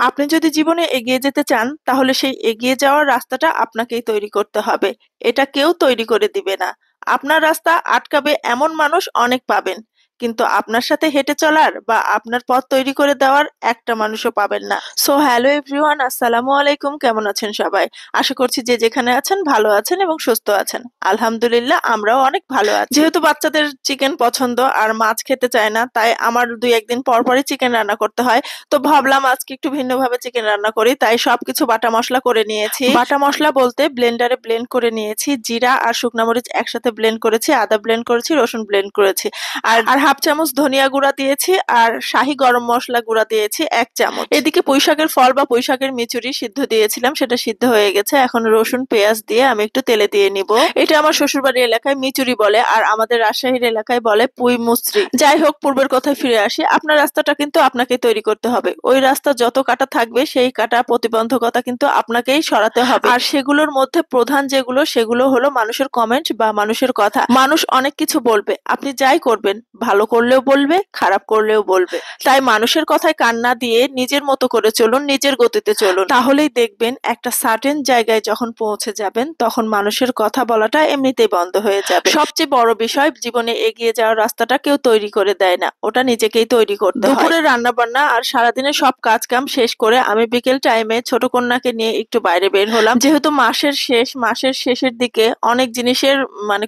আপনি যদি জীবনে এগিয়ে যেতে চান তাহলে সেই এগিয়ে যাওয়ার রাস্তাটা আপনাকেই তৈরি করতে হবে। এটা কেউ তৈরি করে দিবে না। আপনার রাস্তা আটকাবে এমন মানুষ অনেক পাবেন, কিন্তু আপনার সাথে হেঁটে চলার বা আপনার পথ তৈরি করে দেওয়ার একটা মানুষও পাবেন না। সো হ্যালো এভরিওয়ান, আসসালামু আলাইকুম। কেমন আছেন সবাই? আশা করছি যে যেখানে আছেন ভালো আছেন এবং সুস্থ আছেন। আলহামদুলিল্লাহ, আমরাও অনেক ভালো আছি। যেহেতু বাচ্চাদের চিকেন পছন্দ আর মাছ খেতে চায় না, তাই আমার দুই একদিন পর পরই চিকেন রান্না করতে হয়। তো ভাবলাম আজকে একটু ভিন্নভাবে চিকেন রান্না করি, তাই সবকিছু বাটা মশলা করে নিয়েছি। বাটা মশলা বলতে ব্লেন্ডারে ব্লেন্ড করে নিয়েছি। জিরা আর শুকনা মরিচ একসাথে ব্লেন্ড করেছি, আদা ব্লেন্ড করেছি, রসুন ব্লেন্ড করেছি, আর আর হাফ চামচ ধনিয়া গুঁড়া দিয়েছি, আর শাহি গরম মশলা গুঁড়া দিয়েছি 1 চামচ। এদিকে পুঁইশাকের ফল বা পুঁইশাকের মিচুরি সিদ্ধ দিয়েছিলাম, সেটা সিদ্ধ হয়ে গেছে। এখন রসুন পেঁয়াজ দিয়ে আমি একটু তেলে দিয়ে নিব। এটা আমার শ্বশুরবাড়ির এলাকায় মিচুরি বলে, আর আমাদের রাজশাহীর এলাকায় বলে পুঁই মুচরি। যাই হোক, পূর্বের কথায় ফিরে আসি। আপনার রাস্তাটা কিন্তু আপনাকে তৈরি করতে হবে। ওই রাস্তা যত কাটা থাকবে সেই কাটা প্রতিবন্ধকতা কিন্তু আপনাকেই সরাতে হবে। আর সেগুলোর মধ্যে প্রধান যেগুলো, সেগুলো হলো মানুষের কমেন্ট বা মানুষের কথা। মানুষ অনেক কিছু বলবে, আপনি যাই করবেন, ভালো করলেও বলবে, খারাপ করলেও বলবে। তাই মানুষের কথায় কান না দিয়ে নিজের মতো করে চলুন, নিজের গতিতে চলুন। তাহলেই দেখবেন একটা সার্টেন জায়গায় যখন পৌঁছে যাবেন, তখন মানুষের কথা বলাটা এমনিতেই বন্ধ হয়ে যাবে। সবচেয়ে বড় বিষয়, জীবনে এগিয়ে যাওয়ার রাস্তাটা কেউ তৈরি করে দেয় না, ওটা নিজেকেই তৈরি করতে হয়। দুপুরে রান্না বান্না আর সারাদিনের সব কাজ কাম শেষ করে আমি বিকেল টাইমে ছোট কন্যাকে নিয়ে একটু বাইরে বের হলাম। যেহেতু মাসের শেষের দিকে অনেক জিনিসের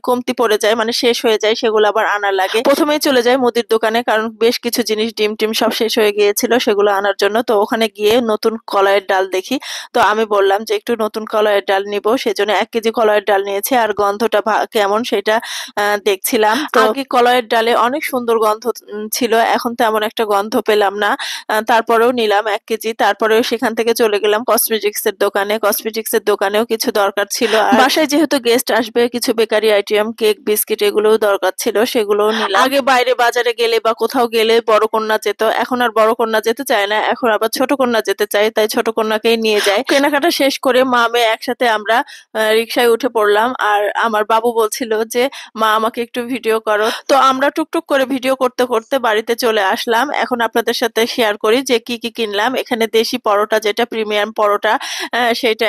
কমতি পড়ে যায়, শেষ হয়ে যায়, সেগুলো আবার আনা লাগে। প্রথমেই চলে যায় মুদির দোকানে, কারণ বেশ কিছু জিনিস ডিম টিম সব শেষ হয়ে গিয়েছিল, সেগুলো আনার জন্য। তো ওখানে গিয়ে নতুন কলাইয়ের ডাল দেখি, তো আমি বললাম যে একটু নতুন কলাইয়ের ডাল নিব, সেজন্য 1 কেজি কলাইয়ের ডাল নিয়েছি। আর গন্ধটা কেমন সেটা দেখছিলাম। তো আগে কলাইয়ের ডালে অনেক সুন্দর গন্ধ ছিল, এখন তেমন একটা গন্ধ পেলাম না। তারপরেও নিলাম 1 কেজি। তারপরেও সেখান থেকে চলে গেলাম কসমেটিক্স এর দোকানে। কসমেটিক্স এর দোকানেও কিছু দরকার ছিল, আর বাসায় যেহেতু গেস্ট আসবে, কিছু বেকারি আইটেম, কেক, বিস্কিট এগুলোও দরকার ছিল, সেগুলোও নিলাম। আগে বাইরে বাজারে গেলে বা কোথাও গেলে বড় কন্যা যেত, এখন আর বড় কন্যা যেতে চায় না, এখন আবার ছোট কন্যা যেতে চায়, তাই ছোট কন্যাকেই নিয়ে যায়। কেনাকাটা শেষ করে মা মেয়ে একসাথে আমরা রিক্সায় উঠে পড়লাম। আর আমার বাবু বলছিল যে মা আমাকে একটু ভিডিও করো, তো আমরা টুকটুক করে ভিডিও করতে করতে বাড়িতে চলে আসলাম। এখন আপনাদের সাথে শেয়ার করি যে কি কি কিনলাম। এখানে দেশি পরোটা, যেটা প্রিমিয়াম পরোটা, সেটা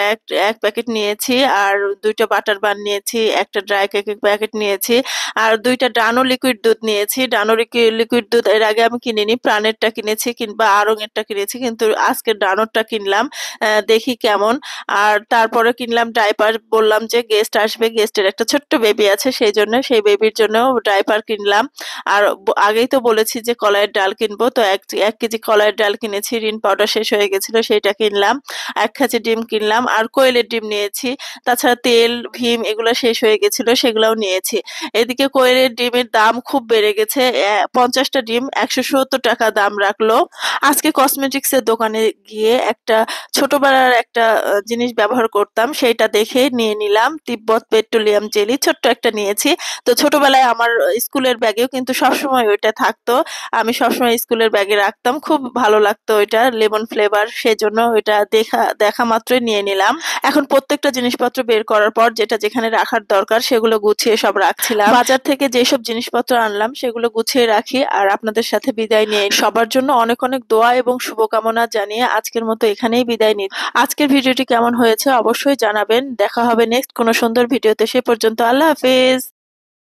এক প্যাকেট নিয়েছি, আর 2টা বাটার বান নিয়েছি, একটা ড্রাই কেকের প্যাকেট নিয়েছি, আর 2টা ডানো লিকুইড দুধ নিয়েছি। ডানো লিকুইড দুধ এর আগে আমি কিনিনি, প্রাণেরটা কিনেছি কিংবা আড়ং-এরটা কিনেছি, কিন্তু আজকে ডানোরটা কিনলাম, দেখি কেমন। আর তারপরে কিনলাম ডাইপার, বললাম যে গেস্ট আসবে, গেস্টের একটা ছোট্ট বেবি আছে, সেই জন্য সেই বেবির জন্য ডাইপার কিনলাম। আর আগেই তো বলেছি যে কলাইয়ের ডাল কিনবো, তো 1 কেজি কলাইয়ের ডাল কিনেছি। রিন পাউডার শেষ হয়ে গেছিল, সেইটা কিনলাম। 1 কেজি ডিম কিনলাম, আর কোয়েলের ডিম নিয়েছি। তাছাড়া তেল, ভীম এগুলো শেষ হয়ে গেছিল, সেগুলোও নিয়েছি। এদিকে কোয়েলের ডিমের দাম খুব বেড়ে গেছে, 50টা ডিম 170 টাকা দাম রাখলো। আজকে কসমেটিক্স এর দোকানে গিয়ে একটা ছোটবেলার একটা জিনিস ব্যবহার করতাম, সেইটা দেখে নিয়ে নিলাম। তিব্বত পেট্রোলিয়াম জেলি ছোট্ট একটা নিয়েছি। তো ছোটবেলায় আমার স্কুলের ব্যাগেও কিন্তু সবসময় ওইটা থাকতো, আমি সবসময় স্কুলের ব্যাগে রাখতাম, খুব ভালো লাগতো ওইটা, লেমন ফ্লেভার, সেজন্য ওইটা দেখা মাত্রই নিয়ে নিলাম। এখন প্রত্যেকটা জিনিসপত্র বের করার পর যেটা যেখানে রাখার দরকার সেগুলো গুছিয়ে সব রাখছিলাম। বাজার থেকে যেসব জিনিসপত্র আনলাম সেগুলো গুছিয়ে রাখি, আর আপনাদের সাথে বিদায় নিয়ে সবার জন্য অনেক অনেক দোয়া এবং শুভকামনা জানিয়ে আজকের মতো এখানেই বিদায় নিই। আজকের ভিডিওটি কেমন হয়েছে অবশ্যই জানাবেন। দেখা হবে নেক্সট কোনো সুন্দর ভিডিওতে, সে পর্যন্ত আল্লাহ হাফেজ।